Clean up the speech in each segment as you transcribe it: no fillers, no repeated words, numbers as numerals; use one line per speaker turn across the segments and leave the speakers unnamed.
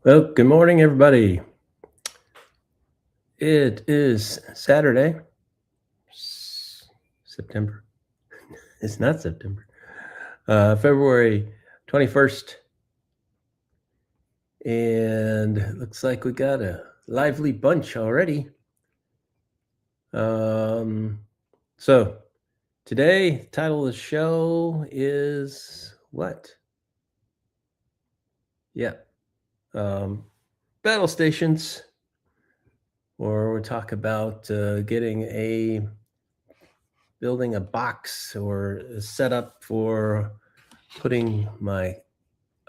Well, good morning, everybody. It is Saturday, September. It's not September. February 21st. And it looks like we got a lively bunch already. So today, the title of the show is what? Yeah. Battle stations. Or we'll talk about building a box or a setup for putting my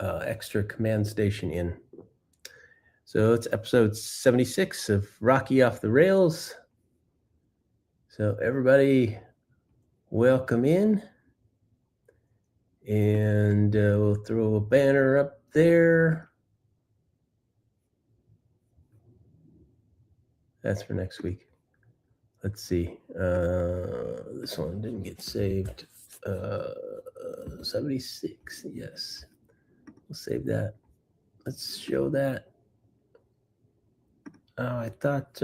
extra command station in. So it's episode 76 of Rocky Off the Rails. So everybody, welcome in. And we'll throw a banner up there. That's for next week. Let's see. This one didn't get saved. 76, yes. We'll save that. Let's show that. Oh, I thought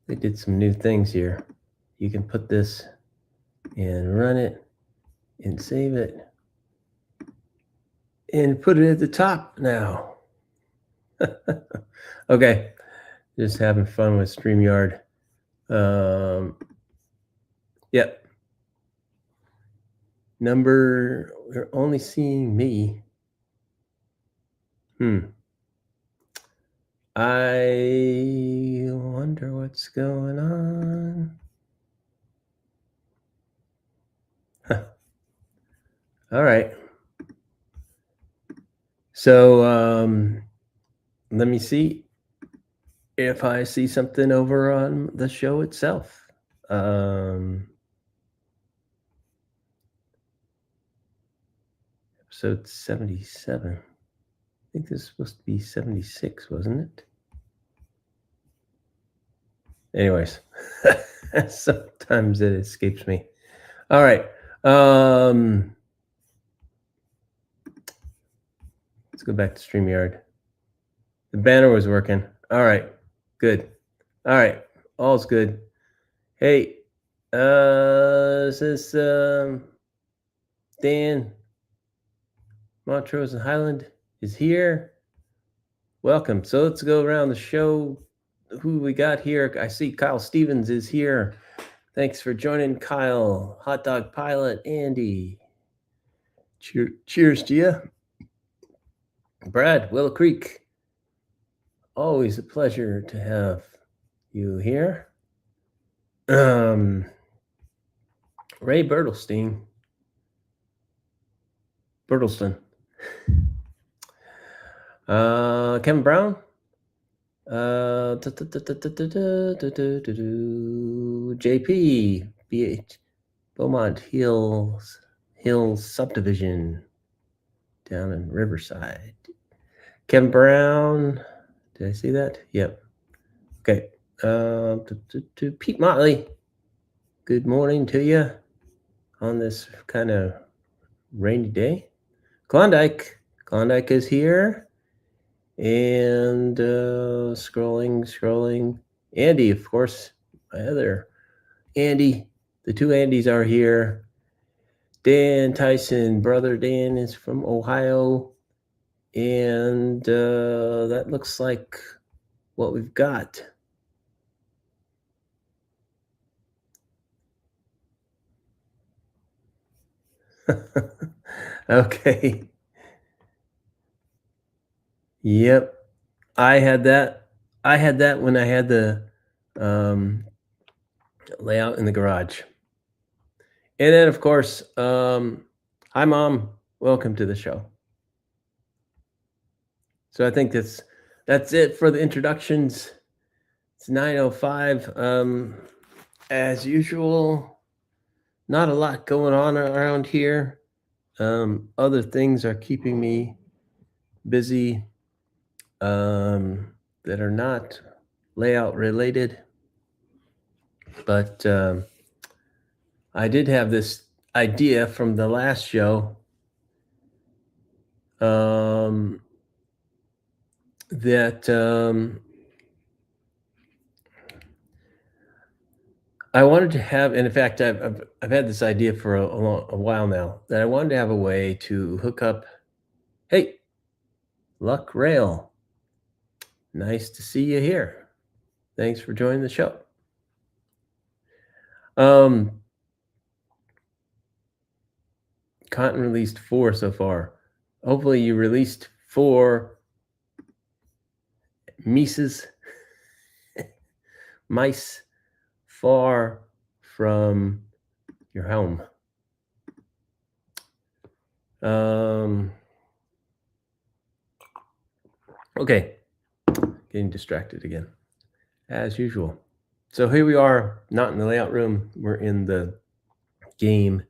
they did some new things here. You can put this and run it and save it and put it at the top now. Okay, just having fun with StreamYard. Yep. We're only seeing me. I wonder what's going on. All right. So let me see if I see something over on the show itself. Episode 77. I think this is supposed to be 76, wasn't it? Anyways, sometimes it escapes me. All right. Let's go back to StreamYard. The banner was working. All right. Good. All right. All's good. Hey, this is Dan Montrose and Highland is here. Welcome. So let's go around the show. Who we got here? I see Kyle Stevens is here. Thanks for joining, Kyle. Hot Dog Pilot, Andy. Cheers to you. Brad, Willow Creek. Always a pleasure to have you here. Ray Bertlstein. Kevin Brown. JP BH Beaumont Hills Subdivision down in Riverside. Kevin Brown, did I see that? Yep. Okay. To Pete Motley, good morning to you on this kind of rainy day. Klondike is here. And scrolling. Andy, of course, my other Andy. The two Andys are here. Dan Tyson, brother Dan, is from Ohio. And that looks like what we've got. Okay. Yep. I had that when I had the layout in the garage. And then, of course, hi, Mom. Welcome to the show. So I think that's it for the introductions. It's 9:05. As usual, not a lot going on around here. Other things are keeping me busy that are not layout related. But I did have this idea from the last show that I wanted to have, and in fact, I've had this idea for a while now, that I wanted to have a way to hook up. Hey, Luck Rail, nice to see you here. Thanks for joining the show. Cotton released 4 so far. Hopefully you released 4 mice far from your home. Okay, getting distracted again, as usual. So here we are, not in the layout room. We're in the game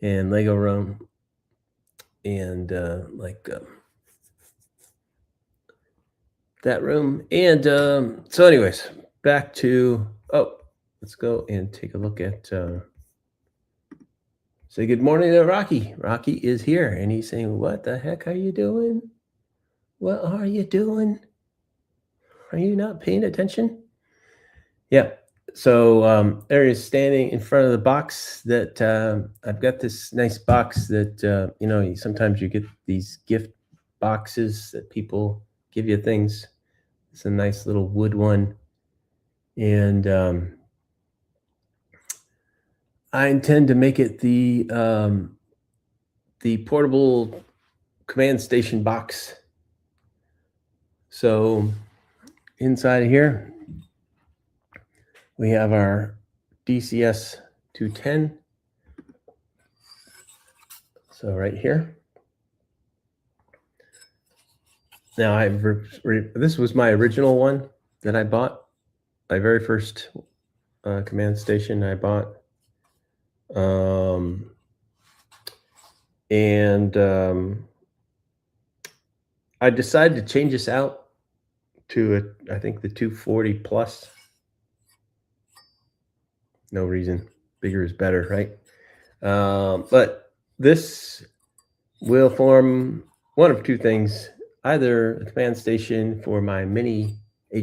and Lego room, and that room. And so anyways, back to, let's go and take a look at, say good morning to Rocky. Rocky is here, and he's saying, what the heck are you doing? What are you doing? Are you not paying attention? Yeah. So there he is standing in front of the box that I've got this nice box that, sometimes you get these gift boxes that people give you things. It's a nice little wood one. And I intend to make it the portable command station box. So inside of here, we have our DCS 210. So right here. Now this was my original one that I bought. My very first command station I bought. I decided to change this out to I think the 240 plus. No reason. Bigger is better, right? But this will form one of 2 things. Either a command station for my mini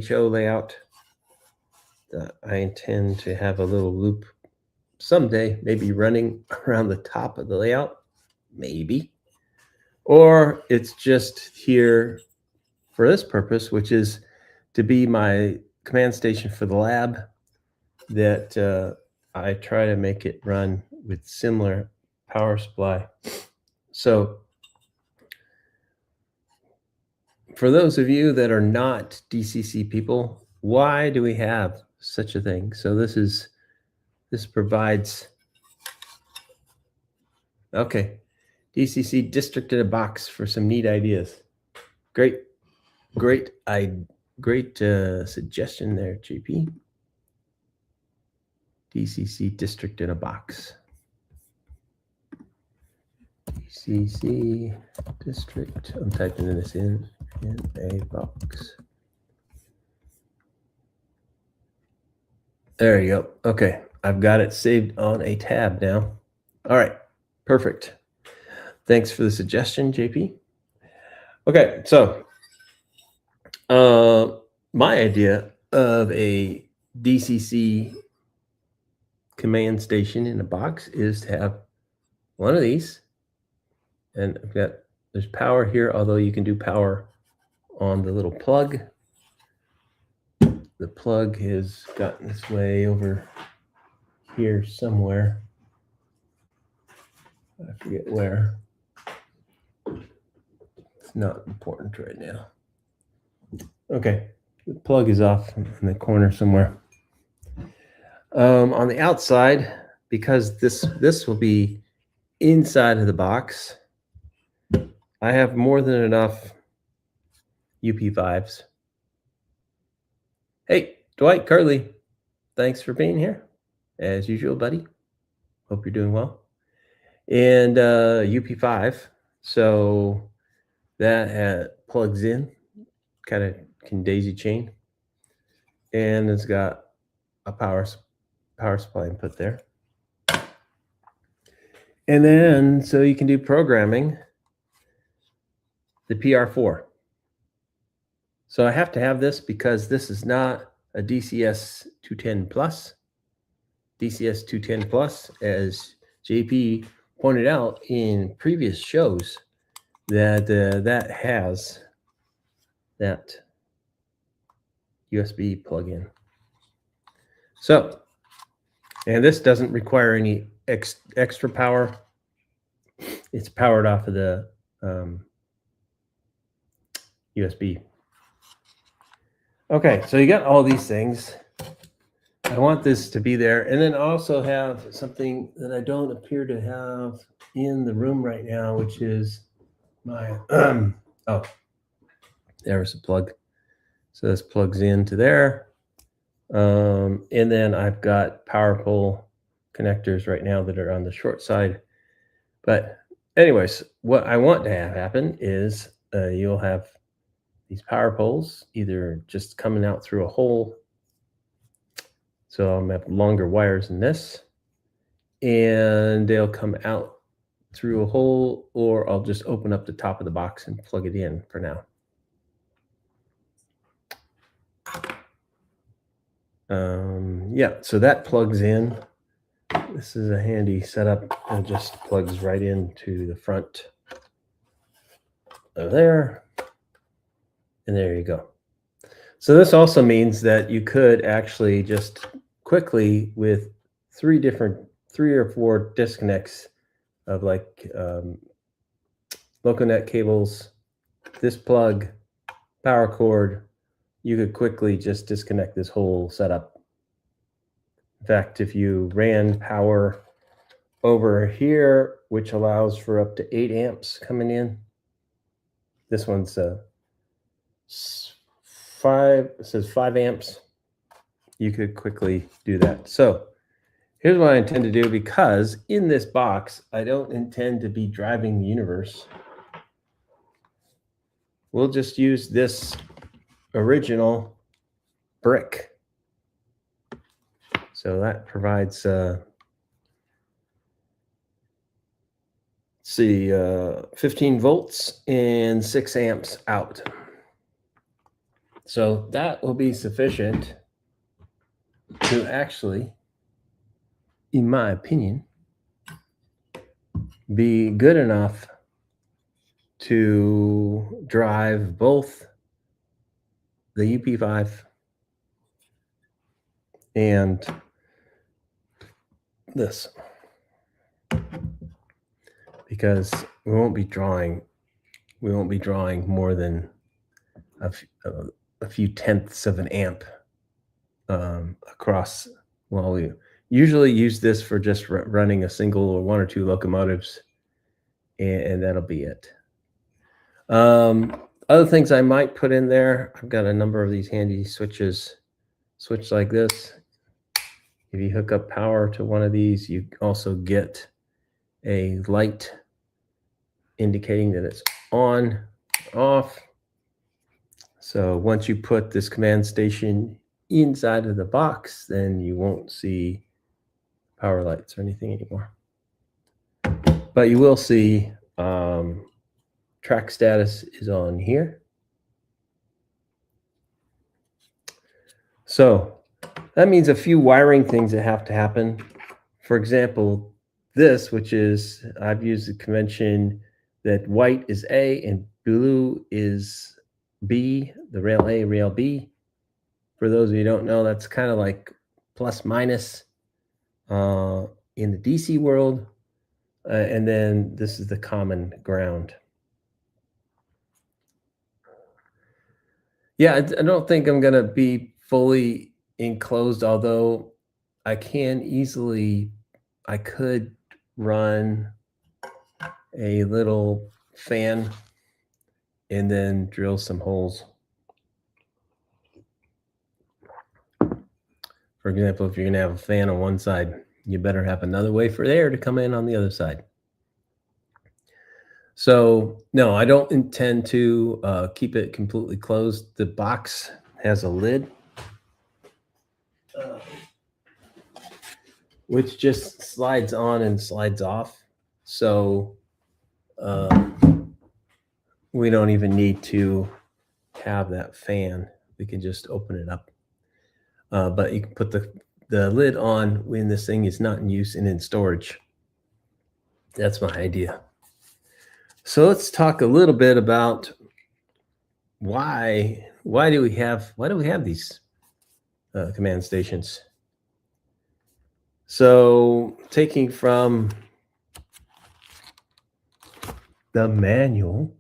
HO layout that I intend to have a little loop someday, maybe running around the top of the layout, maybe. Or it's just here for this purpose, which is to be my command station for the lab, that I try to make it run with similar power supply. So for those of you that are not DCC people, why do we have such a thing? So this provides, okay, DCC district in a box for some neat ideas. Great suggestion there, JP. DCC district in a box. DCC district. I'm typing this in a box. There you go. Okay, I've got it saved on a tab now. All right, perfect. Thanks for the suggestion, JP. Okay, so my idea of a DCC command station in a box is to have one of these, and there's power here, although you can do power on the little plug. The plug has gotten its way over here somewhere. I forget where. It's not important right now. Okay, the plug is off in the corner somewhere. On the outside, because this will be inside of the box, I have more than enough UP5s. Hey, Dwight Curley, thanks for being here, as usual, buddy. Hope you're doing well. And UP5, so that plugs in, kind of can daisy chain, and it's got a power supply input there. And then, so you can do programming the PR4. So I have to have this because this is not a DCS 210 Plus. DCS 210 Plus, as JP pointed out in previous shows, that that has that USB plug-in. So, and this doesn't require any extra power. It's powered off of the USB. Okay, so you got all these things. I want this to be there. And then I also have something that I don't appear to have in the room right now, which is my, oh, there's a plug. So this plugs into there. And then I've got power pole connectors right now that are on the short side. But anyways, what I want to have happen is you'll have these power poles either just coming out through a hole. So I'm gonna have longer wires than this, and they'll come out through a hole, or I'll just open up the top of the box and plug it in for now. Yeah, so that plugs in. This is a handy setup. It just plugs right into the front of there. And there you go. So this also means that you could actually just quickly, with three or four disconnects of like LocoNet cables, this plug, power cord, you could quickly just disconnect this whole setup. In fact, if you ran power over here, which allows for up to 8 amps coming in, this one's it says 5 amps. You could quickly do that. So here's what I intend to do, because in this box, I don't intend to be driving the universe. We'll just use this original brick. So that provides, see, 15 volts and 6 amps out. So that will be sufficient to actually, in my opinion, be good enough to drive both the UP5 and this, because we won't be drawing more than a few tenths of an amp across. Well, we usually use this for just running a single or one or two locomotives, and that'll be it. Other things I might put in there, I've got a number of these handy switches. Switch like this. If you hook up power to one of these, you also get a light indicating that it's on, off. So once you put this command station inside of the box, then you won't see power lights or anything anymore. But you will see track status is on here. So that means a few wiring things that have to happen. For example, this, which is, I've used the convention that white is A and blue is B, the rail A, rail B. For those of you who don't know, that's kind of like plus minus in the DC world. And then this is the common ground. Yeah, I don't think I'm going to be fully enclosed, although I could run a little fan and then drill some holes. For example, if you're going to have a fan on one side, you better have another way for air to come in on the other side. So no, I don't intend to keep it completely closed. The box has a lid, which just slides on and slides off. So we don't even need to have that fan. We can just open it up. But you can put the lid on when this thing is not in use and in storage. That's my idea. So let's talk a little bit about why do we have these command stations. So taking from the manual,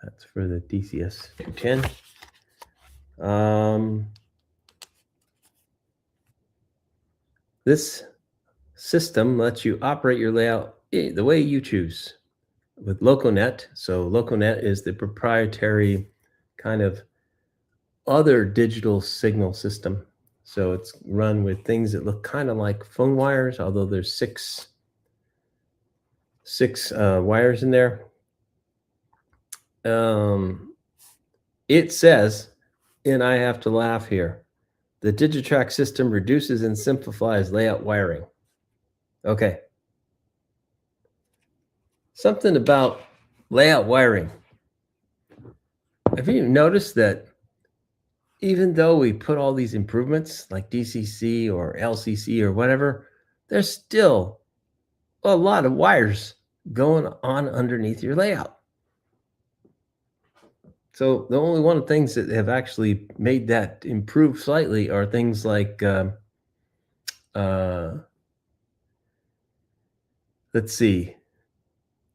that's for the DCS 10. This system lets you operate your layout the way you choose with LocoNet. So LocoNet is the proprietary kind of other digital signal system. So it's run with things that look kind of like phone wires, although there's six wires in there. It says, and I have to laugh here, the Digitrack system reduces and simplifies layout wiring. Okay. Something about layout wiring. Have you noticed that even though we put all these improvements like DCC or LCC or whatever, there's still a lot of wires going on underneath your layout. So the only one of the things that have actually made that improve slightly are things like, let's see,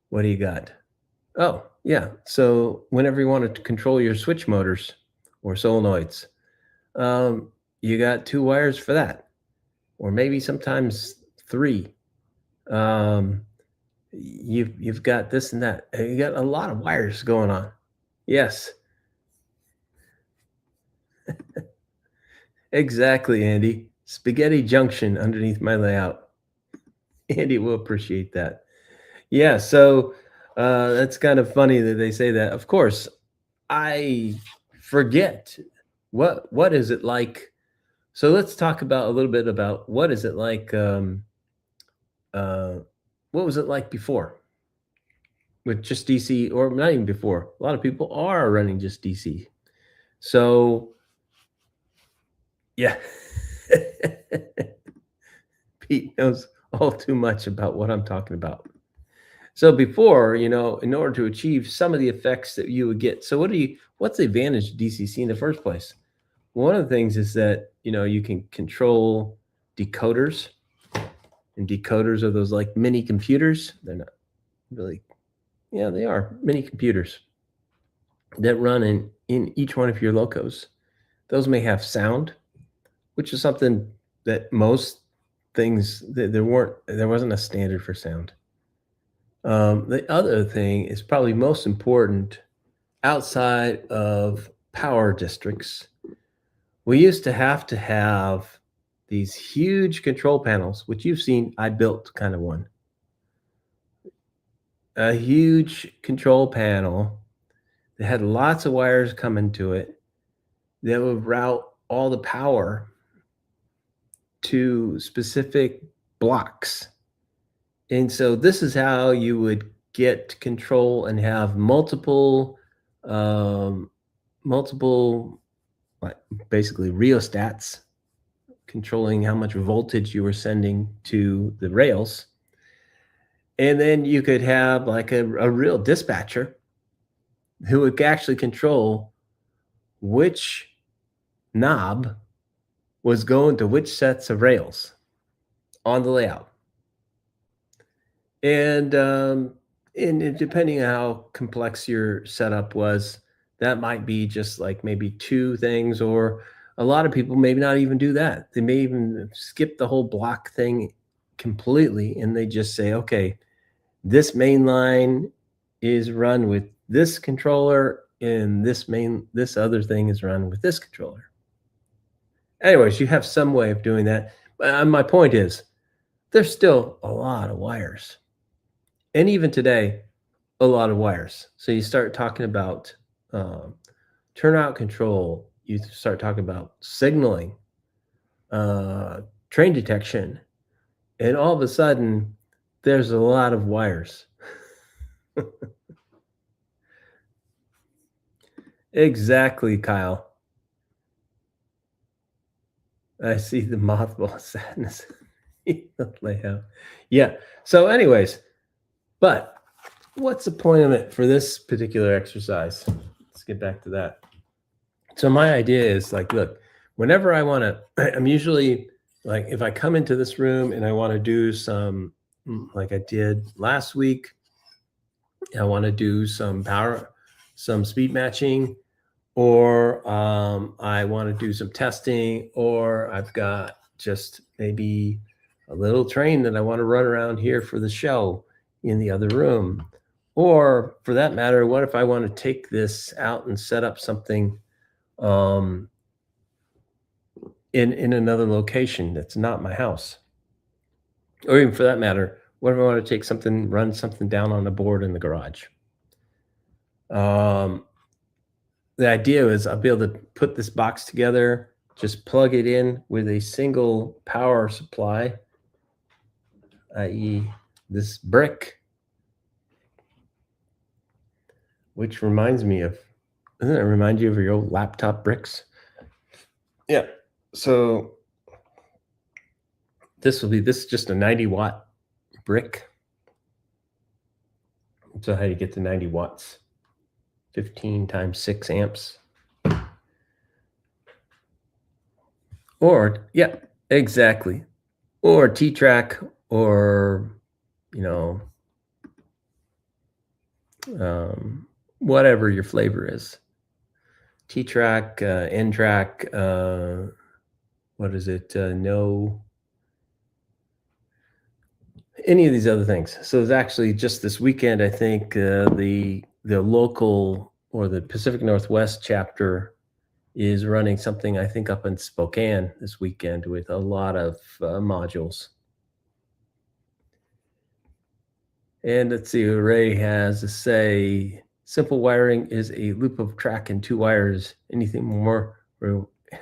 what do you got? Oh, yeah. So whenever you want to control your switch motors or solenoids, you got 2 wires for that, or maybe sometimes 3. You've got this and that. You got a lot of wires going on. Yes. Exactly, Andy. Spaghetti junction underneath my layout. Andy will appreciate that. Yeah, so that's kind of funny that they say that. Of course, I forget what is it like. So let's talk about a little bit about what is it like. What was it like before with just DC, or not even before? A lot of people are running just DC. So yeah, Pete knows all too much about what I'm talking about. So before, in order to achieve some of the effects that you would get, so what's the advantage of DCC in the first place? One of the things is that, you can control decoders, and decoders are those like mini computers. They're not really, yeah, they are mini computers that run in each one of your locos. Those may have sound, which is something that most things, there wasn't a standard for sound. The other thing is probably most important outside of power districts. We used to have these huge control panels, which you've seen. I built kind of one. A huge control panel that had lots of wires coming to it that would route all the power to specific blocks. And so this is how you would get control and have multiple basically rheostats controlling how much voltage you were sending to the rails. And then you could have like a real dispatcher who would actually control which knob was going to which sets of rails on the layout. And depending on how complex your setup was, that might be just like maybe 2 things, or a lot of people maybe not even do that. They may even skip the whole block thing completely, and they just say, okay, this main line is run with this controller, and this other thing is run with this controller. Anyways, you have some way of doing that. My point is, there's still a lot of wires. And even today, a lot of wires. So you start talking about turnout control. You start talking about signaling, train detection, and all of a sudden, there's a lot of wires. Exactly, Kyle. I see the mothball sadness layout. Yeah. So, anyways, but what's the point of it for this particular exercise? Let's get back to that. So, my idea is like, look, whenever I want to, I'm usually like, if I come into this room and I want to do some, like I did last week, I want to do some speed matching, or I want to do some testing, or I've got just maybe a little train that I want to run around here for the show in the other room. Or for that matter, what if I want to take this out and set up something in another location that's not my house? Or even for that matter, what if I want to take something, run something down on a board in the garage? The idea is I'll be able to put this box together, just plug it in with a single power supply, i.e. this brick, which reminds me of, doesn't it remind you of your old laptop bricks? Yeah. So this is just a 90-watt brick. So how do you get to 90 watts? 15 times 6 amps. Or, yeah, exactly. Or T-track, or, whatever your flavor is. T-track, N-track, what is it? No, any of these other things. So it's actually just this weekend, I think the local, or the Pacific Northwest chapter is running something, I think, up in Spokane this weekend with a lot of modules. And let's see, Ray has to say, simple wiring is a loop of track and 2 wires. Anything more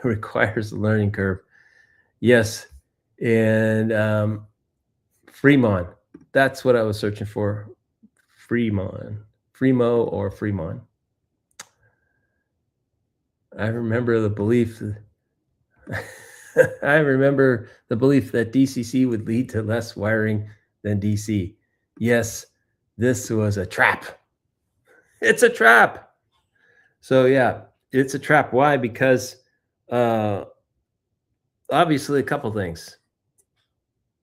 requires a learning curve. Yes. And Fremont, that's what I was searching for. Fremont, Fremo or Fremont. I remember the belief I remember the belief that DCC would lead to less wiring than DC. Yes, this was a trap. It's a trap. So yeah, it's a trap. Why? Because obviously a couple things.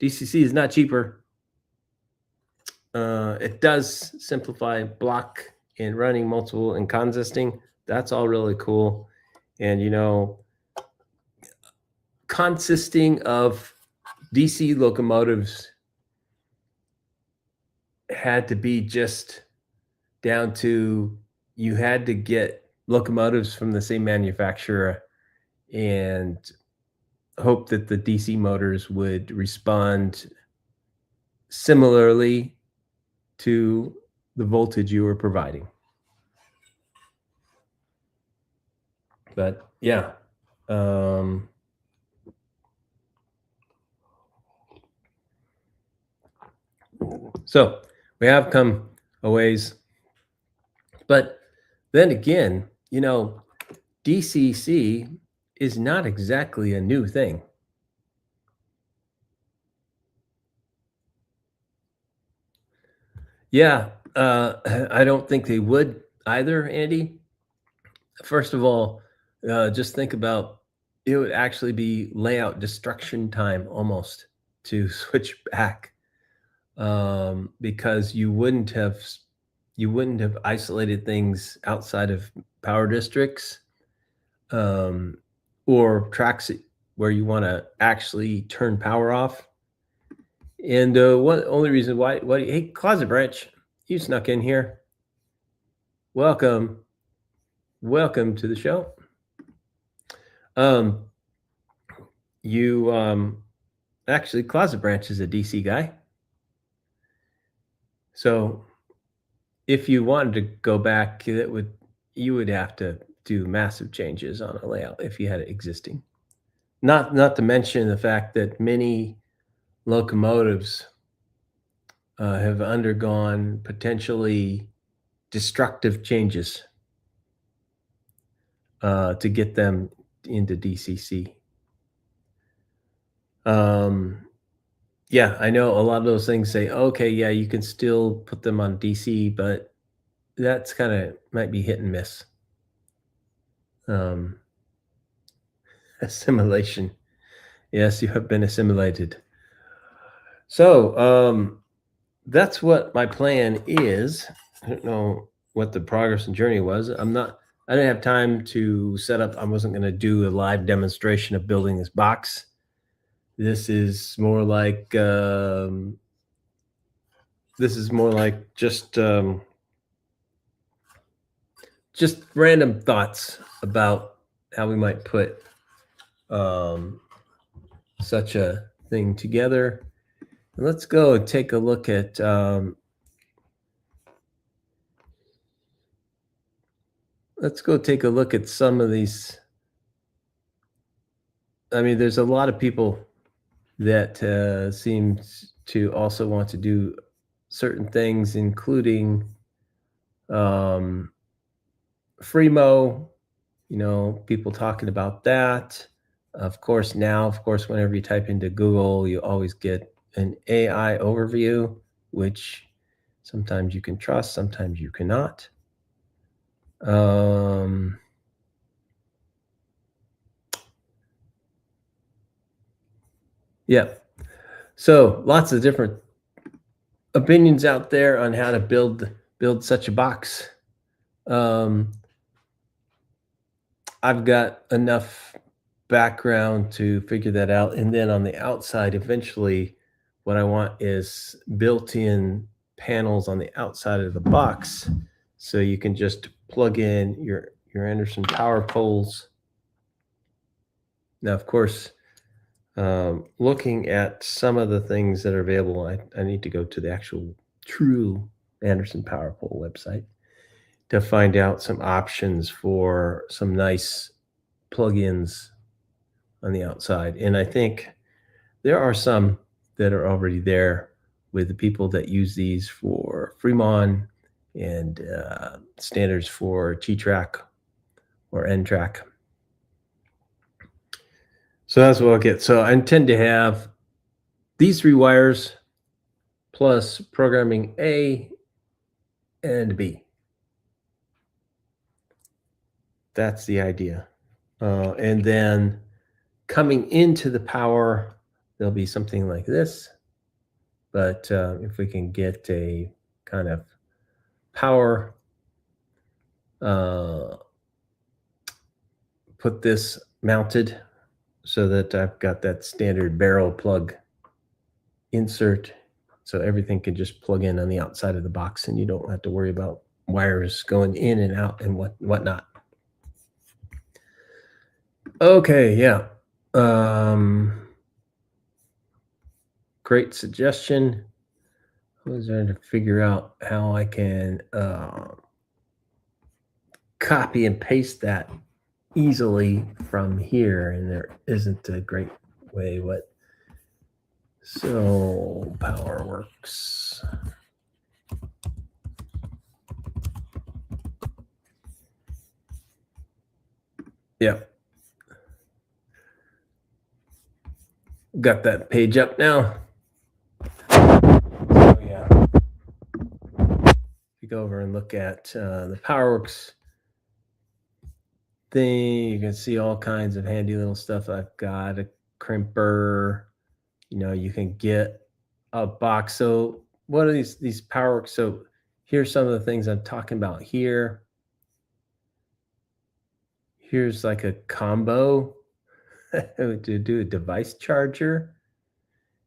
DCC is not cheaper. It does simplify block and running multiple and consisting. That's all really cool. And consisting of DC locomotives had to be just down to, you had to get locomotives from the same manufacturer and hope that the DC motors would respond similarly to the voltage you were providing. But yeah, so we have come a ways, but then again, DCC is not exactly a new thing. Yeah, I don't think they would either, Andy. First of all, just think about, it would actually be layout destruction time almost to switch back, because you wouldn't have isolated things outside of power districts, or tracks where you want to actually turn power off. And only reason why, hey, Closet Branch, you snuck in here. Welcome to the show. Actually, Closet Branch is a DC guy. So if you wanted to go back, you would have to do massive changes on a layout if you had it existing. Not to mention the fact that many locomotives have undergone potentially destructive changes. to get them into DCC. Yeah, I know a lot of those things say, okay, yeah, you can still put them on DC, but that's kind of might be hit and miss. Um, assimilation. Yes, you have been assimilated. So that's what my plan is. I don't know what the progress and journey was. I didn't have time to set up. I wasn't going to do a live demonstration of building this box. This is more like just random thoughts about how we might put such a thing together. Let's go and take a look at some of these. I mean, there's a lot of people that seem to also want to do certain things, including Fremo, people talking about that. Of course, whenever you type into Google, you always get an AI overview, which sometimes you can trust, sometimes you cannot. Yeah. So lots of different opinions out there on how to build such a box. I've got enough background to figure that out. And then on the outside, eventually, what I want is built-in panels on the outside of the box, so you can just plug in your Anderson power poles. Now, of course, looking at some of the things that are available, I need to go to the actual true Anderson power pole website to find out some options for some nice plugins on the outside. And I think there are some that are already there with the people that use these for Fremon and standards for T-Track or N-Track. So that's what I'll get. So I intend to have these 3 wires plus programming A and B. That's the idea. And then coming into the power, there'll be something like this. But if we can get a kind of power, put this mounted so that I've got that standard barrel plug insert, so everything can just plug in on the outside of the box and you don't have to worry about wires going in and out and whatnot. Okay, yeah. Great suggestion. I was trying to figure out how I can copy and paste that easily from here, and there isn't a great way. So PowerWorks. Yeah. Got that page up now. So yeah. If you go over and look at the PowerWorks thing, you can see all kinds of handy little stuff. I've got a crimper. You can get a box. So what are these PowerWorks? So here's some of the things I'm talking about here. Here's like a combo to do a device charger.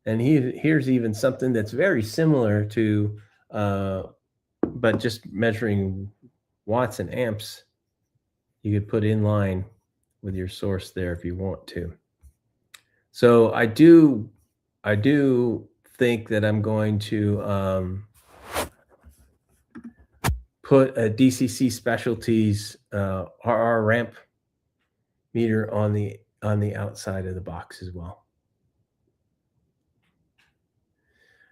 And here's even something that's very similar to, but just measuring watts and amps. You could put in line with your source there if you want to. So I do think that I'm going to put a DCC Specialties RR ramp meter on the outside of the box as well.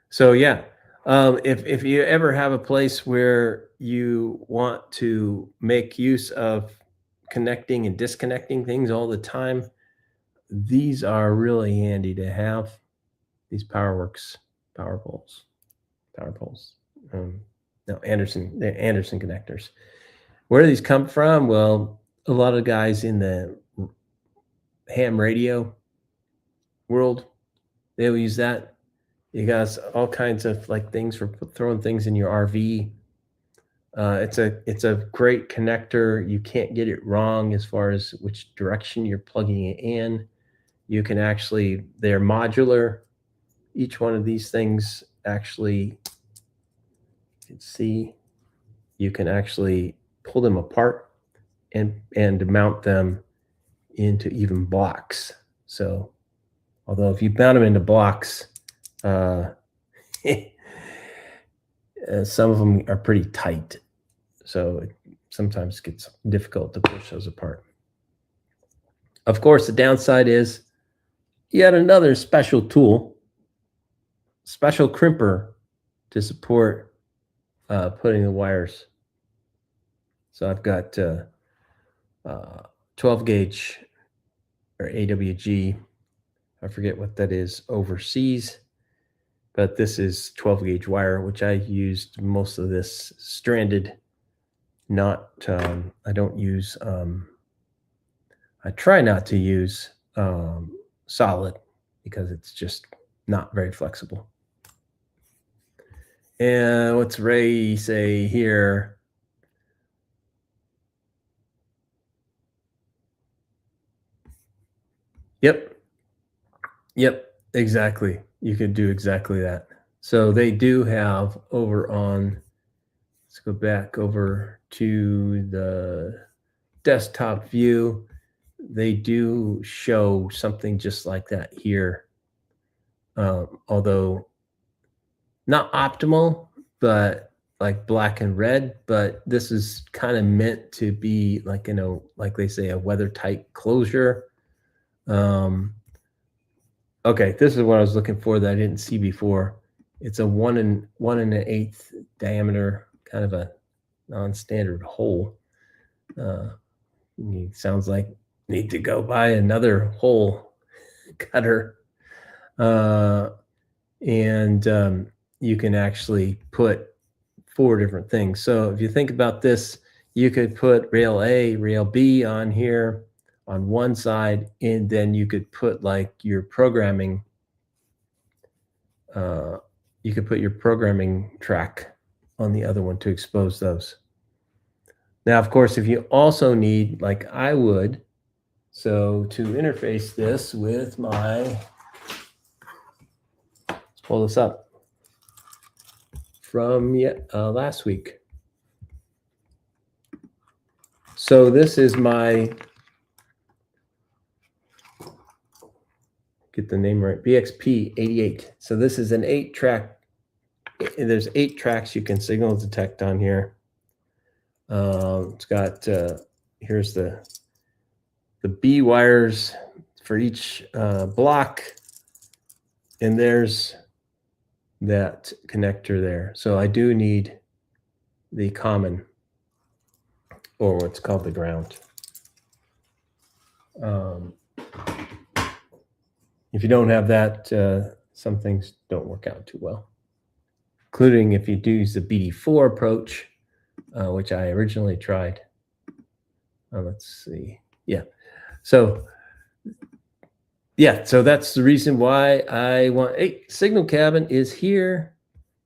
So yeah, if you ever have a place where you want to make use of connecting and disconnecting things all the time, these are really handy to have. These PowerWorks power poles. No, they're Anderson connectors. Where do these come from? Well, a lot of guys in the ham radio world, they will use that. You got all kinds of like things for throwing things in your RV. It's a great connector. You can't get it wrong as far as which direction you're plugging it in. You can actually, they're modular. Each one of these things actually, you can see, you can actually pull them apart and mount them into even blocks. So although if you mount them into blocks, some of them are pretty tight. So it sometimes gets difficult to push those apart. Of course, the downside is yet another special tool, special crimper to support putting the wires. So I've got 12 gauge or AWG. I forget what that is overseas, but this is 12 gauge wire, which I used most of this stranded, not, I don't use, I try not to use solid because it's just not very flexible. And what's Ray say here? Yep, exactly. You could do exactly that. So they do have over on, let's go back over to the desktop view. They do show something just like that here. Although not optimal, but like black and red, but this is kind of meant to be like, like they say, a weather tight closure. Okay, this is what I was looking for that I didn't see before. It's a 1 1/8 diameter, kind of a non-standard hole. Sounds like need to go buy another hole cutter. And you can actually put 4 different things. So if you think about this, you could put rail A, rail B on here on one side, and then you could put like your programming, you could put your programming track on the other one to expose those. Now, of course, if you also need, like I would, so to interface this with my, let's pull this up from last week. So this is my, get the name right, BXP 88. So this is an 8-track. There's 8 tracks you can signal detect on here. It's got here's the B wires for each block, and there's that connector there. So I do need the common, or what's called the ground. If you don't have that, some things don't work out too well, including if you do use the BD4 approach, which I originally tried. Let's see. So that's the reason why I want, hey, Signal Cabin is here.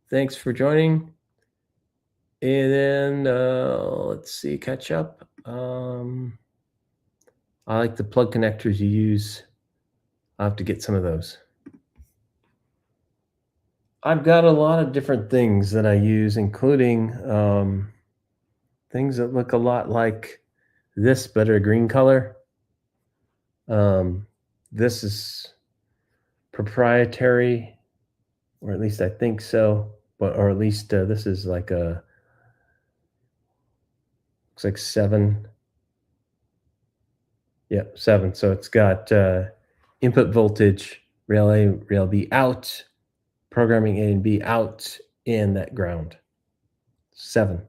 Thanks for joining. And then let's see, catch up. I like the plug connectors you use. I'll have to get some of those. I've got a lot of different things that I use, including things that look a lot like this, but a green color. This is proprietary, or at least I think so, or at least this is like a, looks like 7. Yep, 7. So it's got input voltage, rail A, rail B out, programming A and B out, and that ground. 7.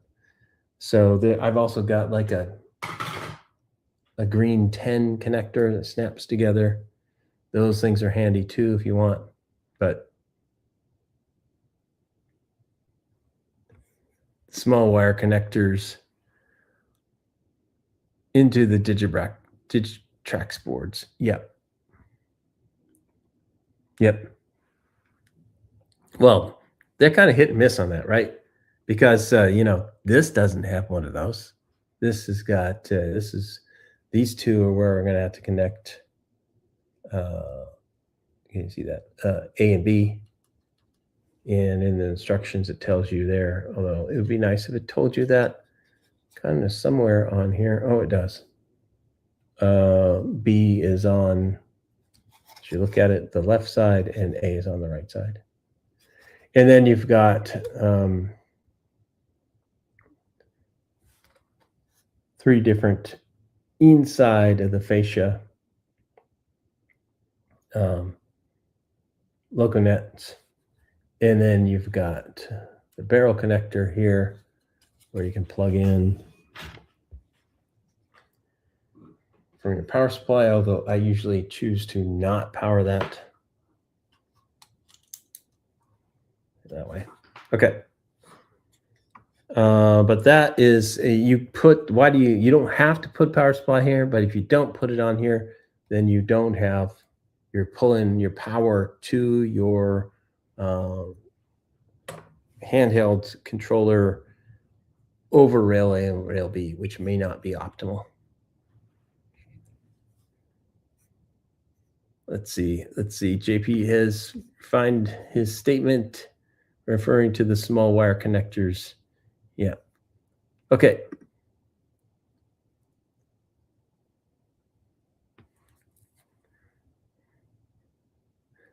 So I've also got like a a green 10 connector that snaps together. Those things are handy too if you want, but small wire connectors into the Digitrax boards. Yep. Well, they're kind of hit and miss on that, right? Because this doesn't have one of those. This has got these two are where we're going to have to connect. You can see that A and B, and in the instructions it tells you there. Although it would be nice if it told you that kind of somewhere on here. Oh, it does. B is on. As you look at it, the left side, and A is on the right side. And then you've got 3 different inside of the fascia loconets. And then you've got the barrel connector here where you can plug in from your power supply, although I usually choose to not power that way. Okay. But that is you don't have to put power supply here, but if you don't put it on here, then you're pulling your power to your handheld controller over rail A and rail B, which may not be optimal. Let's see. JP has find his statement referring to the small wire connectors. Yeah. Okay.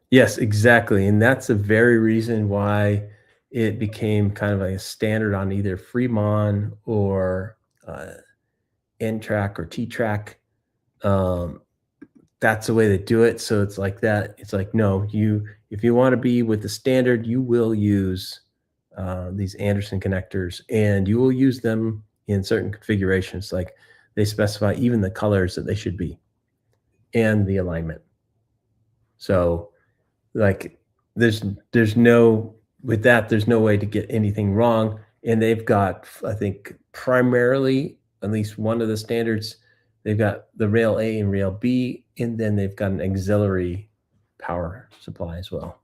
Yes, exactly. And that's the very reason why it became kind of like a standard on either Fremon or N-Track or T-Track. That's the way they do it. So it's like that. It's like, no, if you want to be with the standard, you will use these Anderson connectors, and you will use them in certain configurations. Like they specify even the colors that they should be and the alignment. So like there's no way to get anything wrong. And they've got, I think, primarily at least one of the standards, they've got the rail A and rail B, and then they've got an auxiliary power supply as well.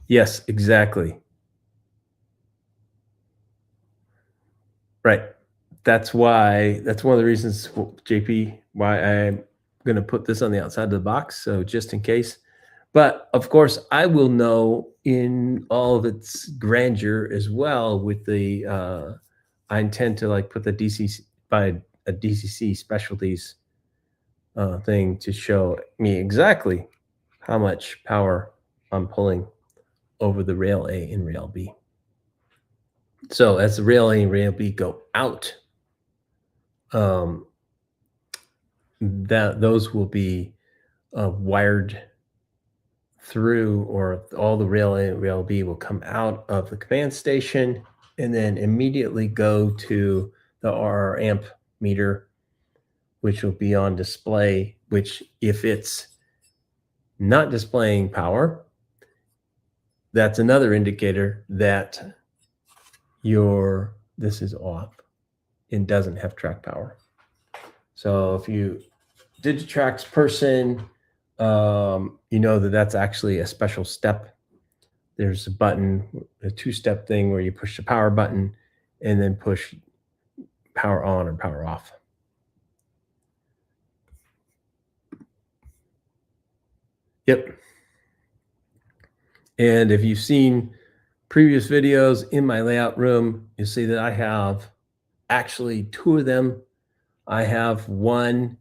Yes, exactly. Right. That's one of the reasons, JP, why I'm going to put this on the outside of the box. So just in case. But of course, I will know in all of its grandeur as well with the, I intend to like put the DCC by a DCC specialties thing to show me exactly how much power I'm pulling over the rail A and rail B. So as the rail A and rail B go out, those will be wired through, or all the rail A and rail B will come out of the command station and then immediately go to the RR amp meter, which will be on display, which if it's not displaying power, that's another indicator that this is off and doesn't have track power. So if you Digitrax person, you know that's actually a special step. There's a button, a 2-step thing where you push the power button and then push power on or power off. Yep. And if you've seen previous videos in my layout room, you'll see that I have actually 2 of them. I have one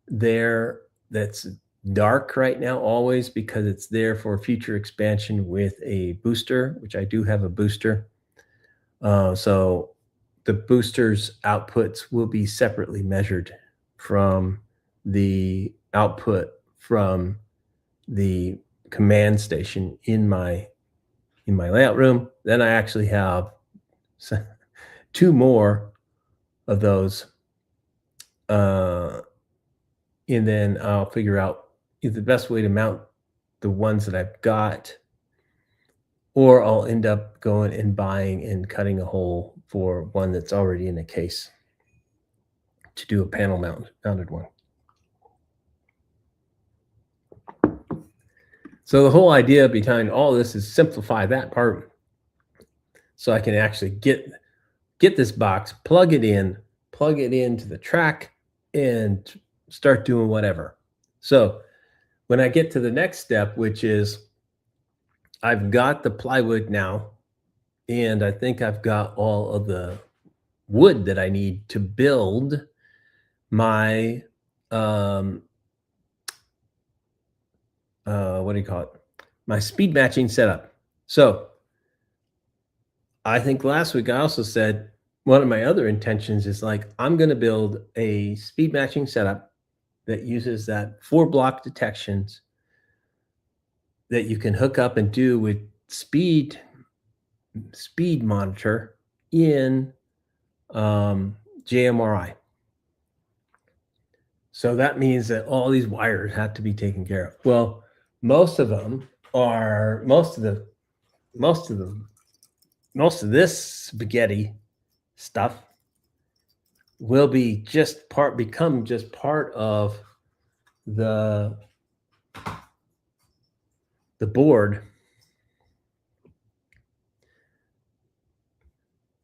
there that's dark right now always because it's there for future expansion with a booster, which I do have a booster. So the booster's outputs will be separately measured from the output from the command station in my layout room. Then I actually have 2 more of those. And then I'll figure out either the best way to mount the ones that I've got, or I'll end up going and buying and cutting a hole for one that's already in a case to do a panel mounted one. So the whole idea behind all this is simplify that part so I can actually get this box, plug it into the track, and start doing whatever. So when I get to the next step, which is I've got the plywood now, and I think I've got all of the wood that I need to build my what do you call it? My speed matching setup. So I think last week I also said one of my other intentions is like I'm going to build a speed matching setup that uses that 4-block detections that you can hook up and do with speed monitor in JMRI. So that means that all these wires have to be taken care of. Well, most of this spaghetti stuff will become just part of the board.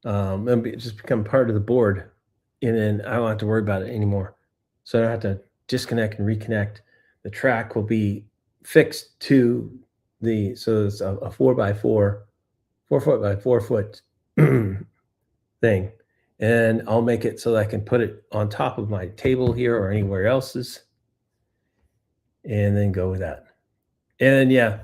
It'll just become part of the board, and then I don't have to worry about it anymore. So I don't have to disconnect and reconnect. The track will be fixed to so it's a 4 foot by 4 foot thing. And I'll make it so that I can put it on top of my table here or anywhere else's, and then go with that. And yeah,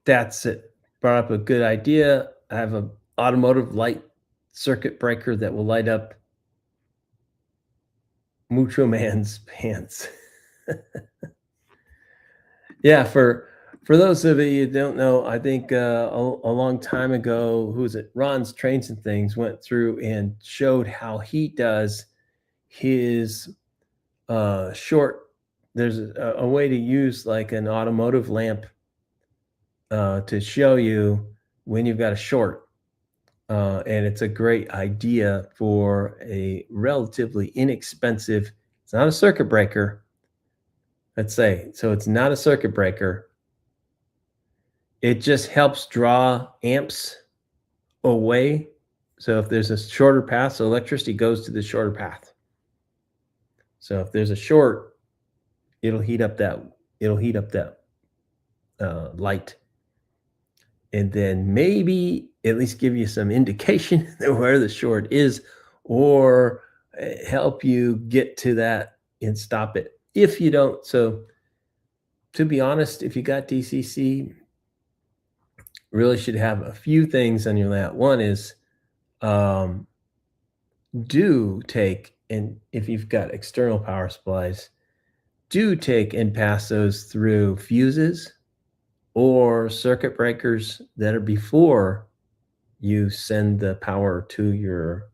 that's it. Brought up a good idea. I have an automotive light circuit breaker that will light up Mucho Man's pants. Yeah, for those of you who don't know, I think a long time ago, who was it? Ron's Trains and Things went through and showed how he does his short. There's a way to use like an automotive lamp to show you when you've got a short. And it's a great idea for a relatively inexpensive, it's not a circuit breaker, let's say. So it's not a circuit breaker. It just helps draw amps away. So if there's a shorter path, so electricity goes to the shorter path. So if there's a short, it'll heat up that light. And then maybe at least give you some indication where the short is, or help you get to that and stop it if you don't. So to be honest, if you got DCC, really should have a few things on your lap. One is do take, and if you've got external power supplies, do take and pass those through fuses or circuit breakers that are before you send the power to your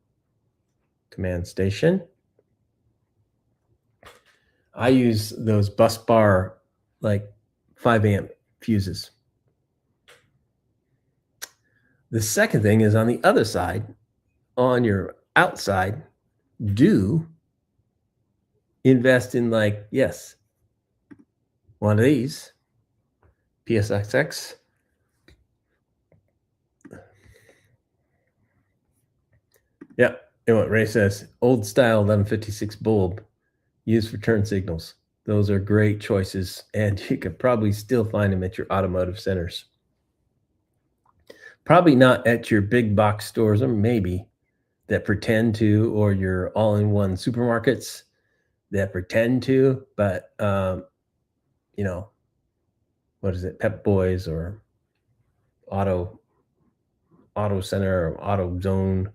command station. I use those bus bar, like 5 amp fuses. The second thing is on the other side, on your outside, do invest in like, yes, one of these PSXX. Yeah, and what Ray says, old style 1156 bulb used for turn signals. Those are great choices, and you could probably still find them at your automotive centers. Probably not at your big box stores, or maybe that pretend to, or your all-in-one supermarkets that pretend to, but you know, what is it, Pep Boys or Auto Center or Auto Zone,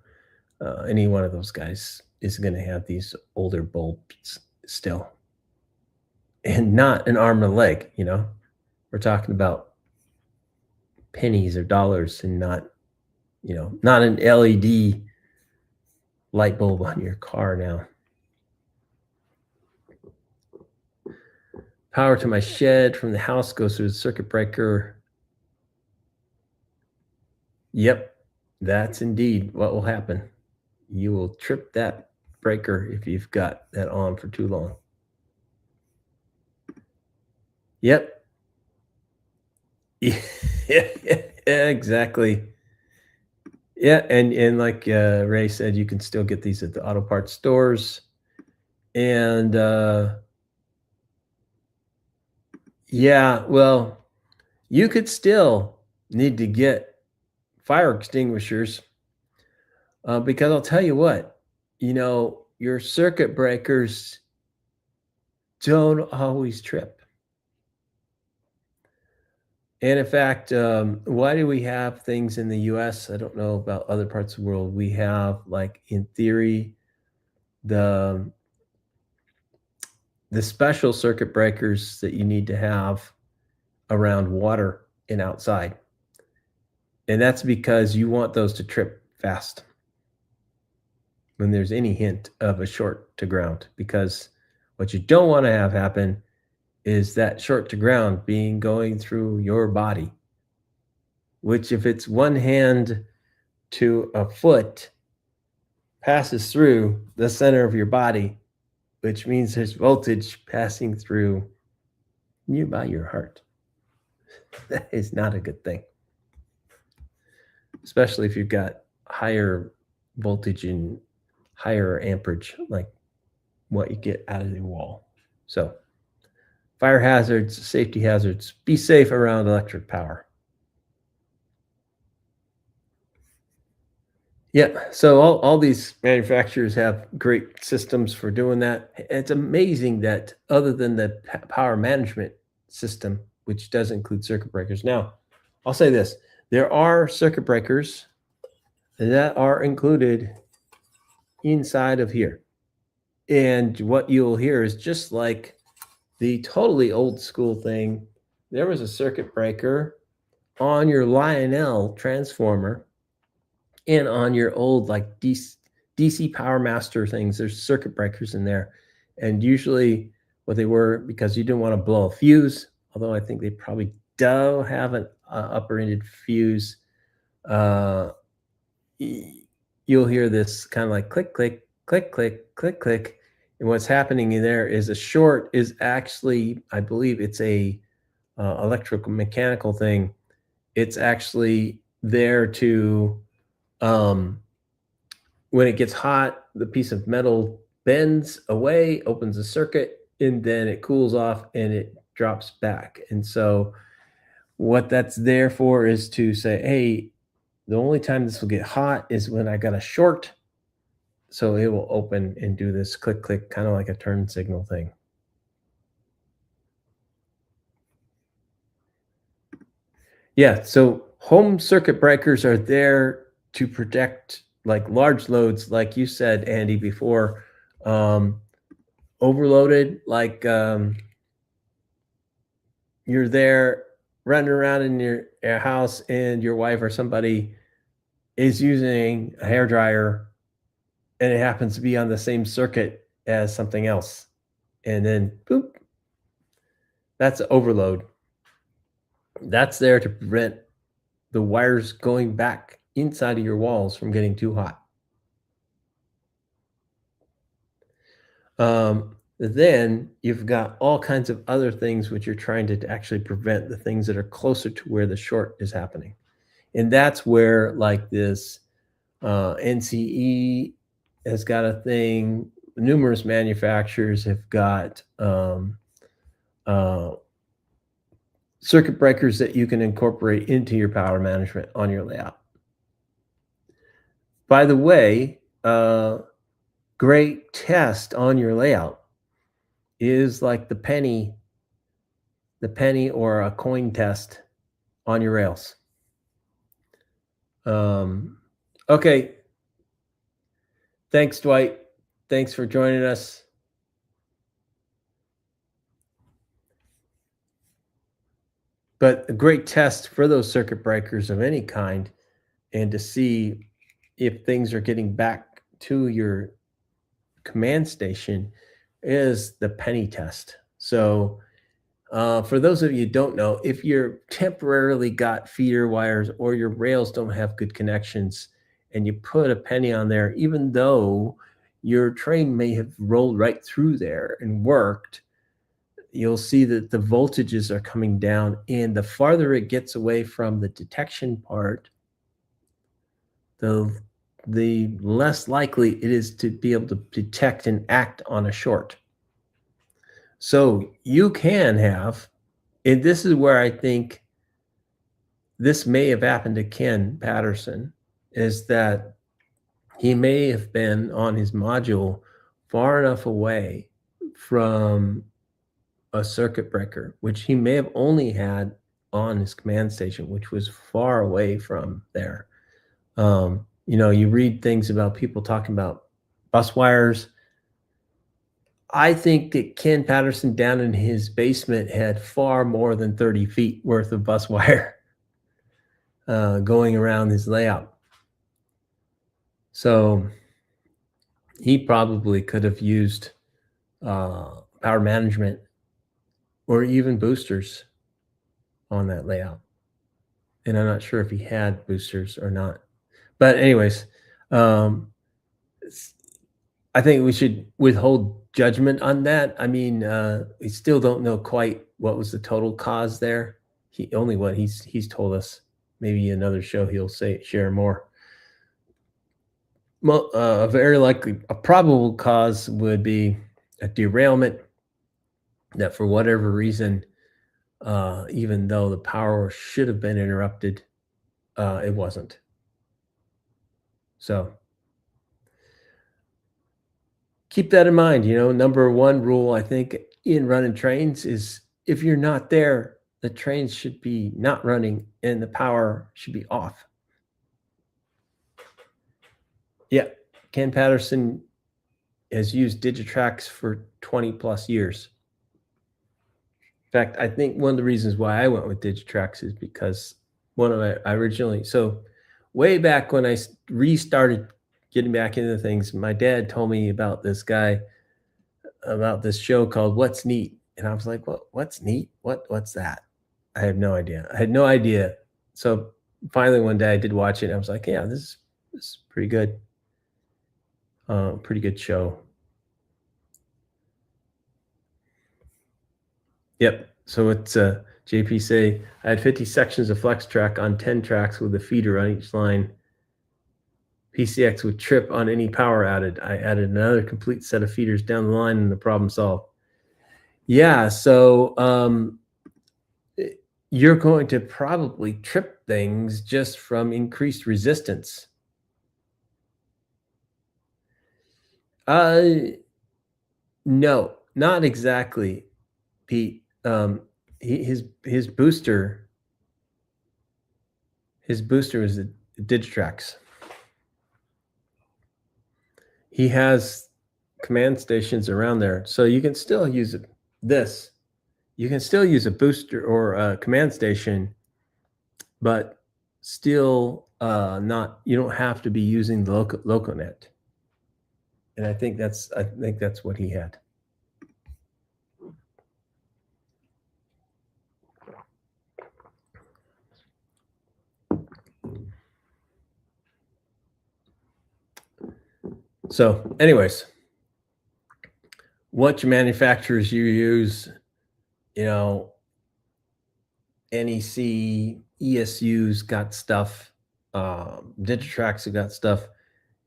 any one of those guys is going to have these older bulbs still, and not an arm and a leg. You know, we're talking about pennies or dollars, and not, you know, not an LED light bulb on your car now. Power to my shed from the house goes through the circuit breaker. Yep, that's indeed what will happen. You will trip that breaker if you've got that on for too long. Yep. Yeah, exactly. Yeah, and like Ray said, you can still get these at the auto parts stores. And yeah, well, you could still need to get fire extinguishers because I'll tell you what, your circuit breakers don't always trip. And in fact, why do we have things in the US? I don't know about other parts of the world. We have, like, in theory, the the special circuit breakers that you need to have around water and outside. And that's because you want those to trip fast when there's any hint of a short to ground. Because what you don't want to have happen is that short to ground being going through your body, which, if it's one hand to a foot, passes through the center of your body, which means there's voltage passing through nearby your heart. That is not a good thing, especially if you've got higher voltage and higher amperage, like what you get out of the wall. So, fire hazards, safety hazards, be safe around electric power. Yeah, so all these manufacturers have great systems for doing that. It's amazing that other than the power management system, which does include circuit breakers. Now, I'll say this: there are circuit breakers that are included inside of here. And what you'll hear is just like the totally old school thing. There was a circuit breaker on your Lionel transformer and on your old, like, DC Power Master things. There's circuit breakers in there. And usually what they were, because you didn't want to blow a fuse, although I think they probably do have an upper-ended fuse, you'll hear this kind of like click, click, click, click, click, click. And what's happening in there is a short is actually, I believe it's a electrical mechanical thing. It's actually there to, when it gets hot, the piece of metal bends away, opens a circuit, and then it cools off and it drops back. And so what that's there for is to say, hey, the only time this will get hot is when I got a short. So it will open and do this click, click, kind of like a turn signal thing. Yeah, so home circuit breakers are there to protect, like, large loads, like you said, Andy, before. Overloaded, like, you're there running around in your house and your wife or somebody is using a hairdryer and it happens to be on the same circuit as something else. And then, boop, that's overload. That's there to prevent the wires going back inside of your walls from getting too hot. Then you've got all kinds of other things which you're trying to actually prevent, the things that are closer to where the short is happening. And that's where, like, this NCE has got a thing. Numerous manufacturers have got circuit breakers that you can incorporate into your power management on your layout. By the way, great test on your layout is like the penny or a coin test on your rails. Okay. Thanks, Dwight. Thanks for joining us. But a great test for those circuit breakers of any kind, and to see if things are getting back to your command station is the penny test. So for those of you who don't know, if you're temporarily got feeder wires or your rails don't have good connections and you put a penny on there, even though your train may have rolled right through there and worked, you'll see that the voltages are coming down, and the farther it gets away from the detection part, the less likely it is to be able to detect and act on a short. So you can have, and this is where I think this may have happened to Ken Patterson, is that he may have been on his module far enough away from a circuit breaker, which he may have only had on his command station, which was far away from there. You know, you read things about people talking about bus wires. I think that Ken Patterson down in his basement had far more than 30 feet worth of bus wire going around his layout. So he probably could have used power management or even boosters on that layout. And I'm not sure if he had boosters or not. But anyways, I think we should withhold judgment on that. I mean, we still don't know quite what was the total cause there. Only what he's told us. Maybe another show he'll share more. Well, a very likely, a probable cause would be a derailment that for whatever reason, even though the power should have been interrupted, it wasn't. So keep that in mind. You know, number one rule, I think, in running trains is if you're not there, the trains should be not running and the power should be off. Yeah, Ken Patterson has used Digitrax for 20 plus years. In fact, I think one of the reasons why I went with Digitrax is because so way back when I restarted getting back into things, my dad told me about this show called What's Neat. And I was like, what's neat? What's that? I have no idea. I had no idea. So finally one day I did watch it. And I was like, yeah, this is pretty good. Pretty good show. Yep. So it's JP say, I had 50 sections of flex track on 10 tracks with a feeder on each line. PCX would trip on any power added. I added another complete set of feeders down the line and the problem solved. Yeah, so you're going to probably trip things just from increased resistance. No, not exactly, Pete. His booster is a Digitrax. He has command stations around there, so you can still use this. You can still use a booster or a command station, but still not. You don't have to be using the LocoNet. And I think that's what he had. So, anyways, what manufacturers you use, you know, NEC, ESU's got stuff, Digitrax have got stuff.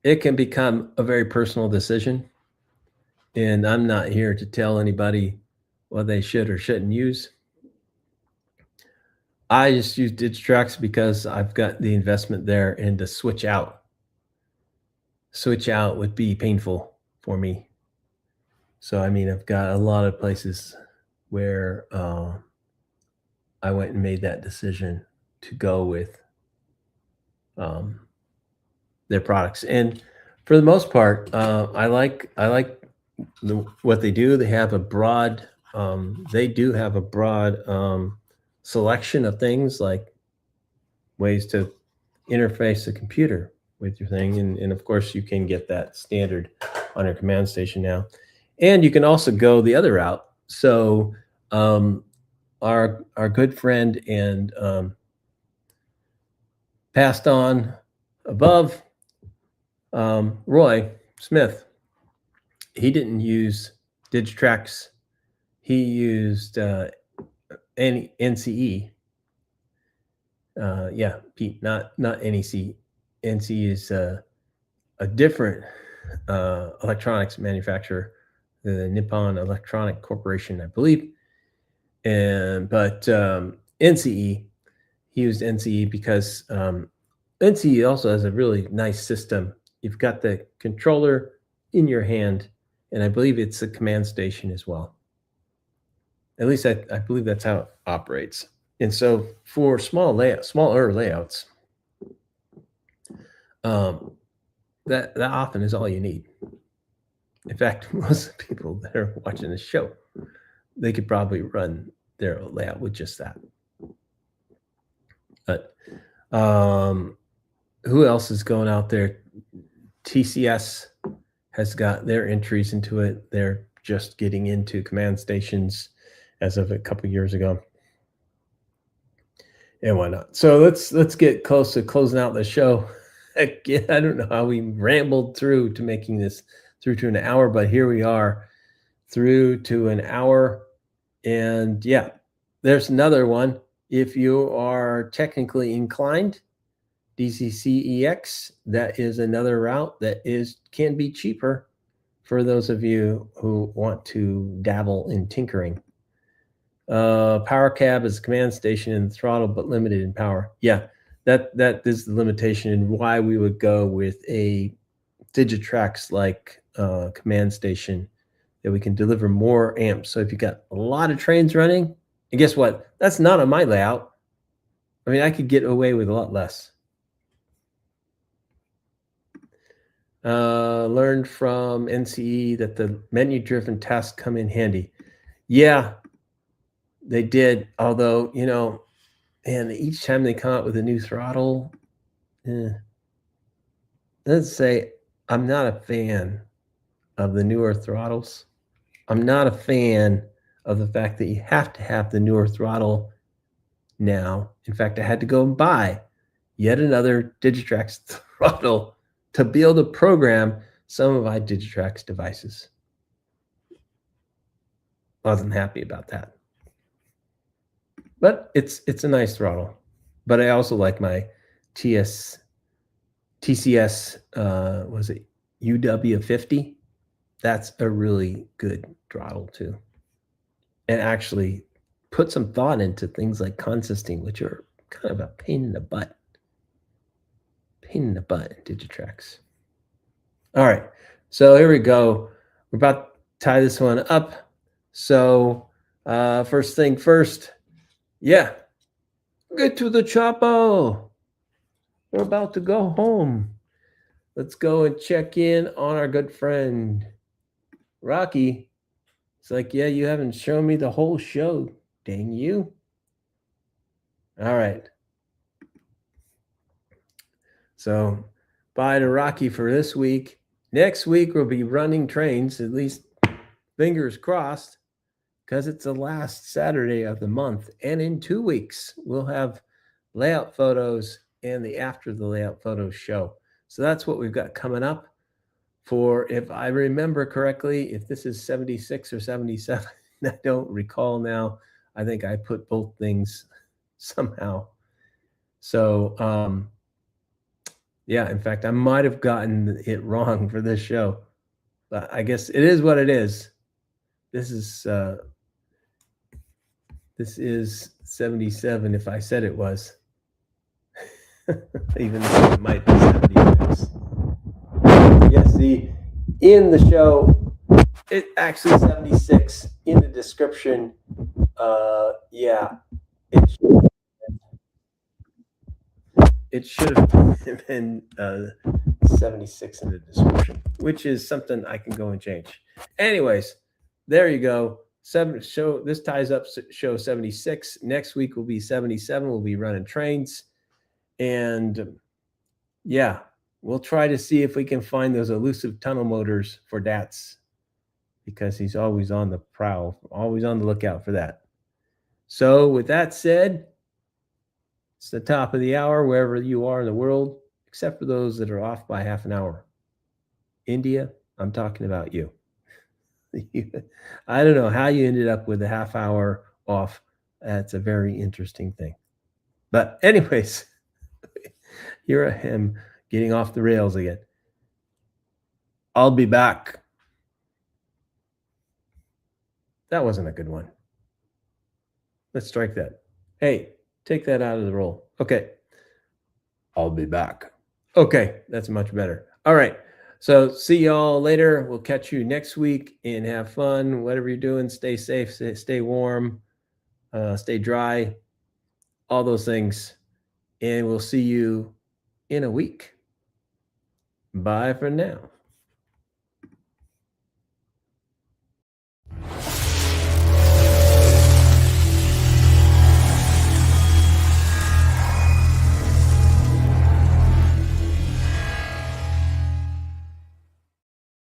It can become a very personal decision. And I'm not here to tell anybody what they should or shouldn't use. I just use Digitrax because I've got the investment there, and to switch out would be painful for me. So, I mean, I've got a lot of places where I went and made that decision to go with their products. And for the most part, I like what they do. They have a broad, selection of things, like ways to interface the computer. with your thing. And of course, you can get that standard on your command station now. And you can also go the other route. So our good friend and passed on above, Roy Smith, he didn't use Digitrax. He used NCE. Yeah, Pete, not NEC. NCE is a different electronics manufacturer, the Nippon Electronic Corporation, I believe. But NCE, he used NCE because NCE also has a really nice system. You've got the controller in your hand, and I believe it's a command station as well. At least I believe that's how it operates. And so for smaller layouts, that often is all you need. In fact, most people that are watching the show, they could probably run their layout with just that. But who else is going out there? TCS has got their entries into it. They're just getting into command stations as of a couple years ago. And why not? So let's get close to closing out the show. Again, I don't know how we rambled through to making this through to an hour, but here we are through to an hour. And yeah, there's another one. If you are technically inclined, DCC EX, that is another route that can be cheaper for those of you who want to dabble in tinkering. Power cab is a command station and throttle, but limited in power. Yeah, that is the limitation and why we would go with a Digitrax like command station that we can deliver more amps. So if you got a lot of trains running, and guess what? That's not on my layout. I mean, I could get away with a lot less. Learned from NCE that the menu-driven tasks come in handy. Yeah, they did. Although, and each time they come out with a new throttle, let's say I'm not a fan of the newer throttles. I'm not a fan of the fact that you have to have the newer throttle now. In fact, I had to go and buy yet another Digitrax throttle to be able to program some of my Digitrax devices. Wasn't happy about that. But it's a nice throttle. But I also like my TCS, was it UW50? That's a really good throttle too. And actually put some thought into things like consisting, which are kind of a pain in the butt. Pain in the butt in Digitrax. All right, so here we go. We're about to tie this one up. So first thing first, yeah, get to the chopper. We're about to go home. Let's go and check in on our good friend, Rocky. It's like, yeah, you haven't shown me the whole show. Dang you. All right. So bye to Rocky for this week. Next week, we'll be running trains, at least fingers crossed, because it's the last Saturday of the month. And in 2 weeks, we'll have layout photos and the after the layout photos show. So that's what we've got coming up for, if I remember correctly, if this is 76 or 77, I don't recall now. I think I put both things somehow. So, yeah, in fact, I might have gotten it wrong for this show, but I guess it is what it is. This is 77 if I said it was, even though it might be 76. Yeah, see, in the show, it actually 76 in the description. Yeah, it should have been 76 in the description, which is something I can go and change. Anyways, there you go. This ties up show 76. Next week will be 77. We'll be running trains. And yeah, we'll try to see if we can find those elusive tunnel motors for DATS, because he's always on the prowl, always on the lookout for that. So with that said, it's the top of the hour wherever you are in the world, except for those that are off by half an hour. India, I'm talking about you. I don't know how you ended up with a half hour off. That's a very interesting thing. But anyways, here I am getting off the rails again. I'll be back. That wasn't a good one. Let's strike that. Hey, take that out of the roll. Okay. I'll be back. Okay, that's much better. All right. So see y'all later. We'll catch you next week and have fun. Whatever you're doing, stay safe, stay warm, stay dry, all those things. And we'll see you in a week. Bye for now.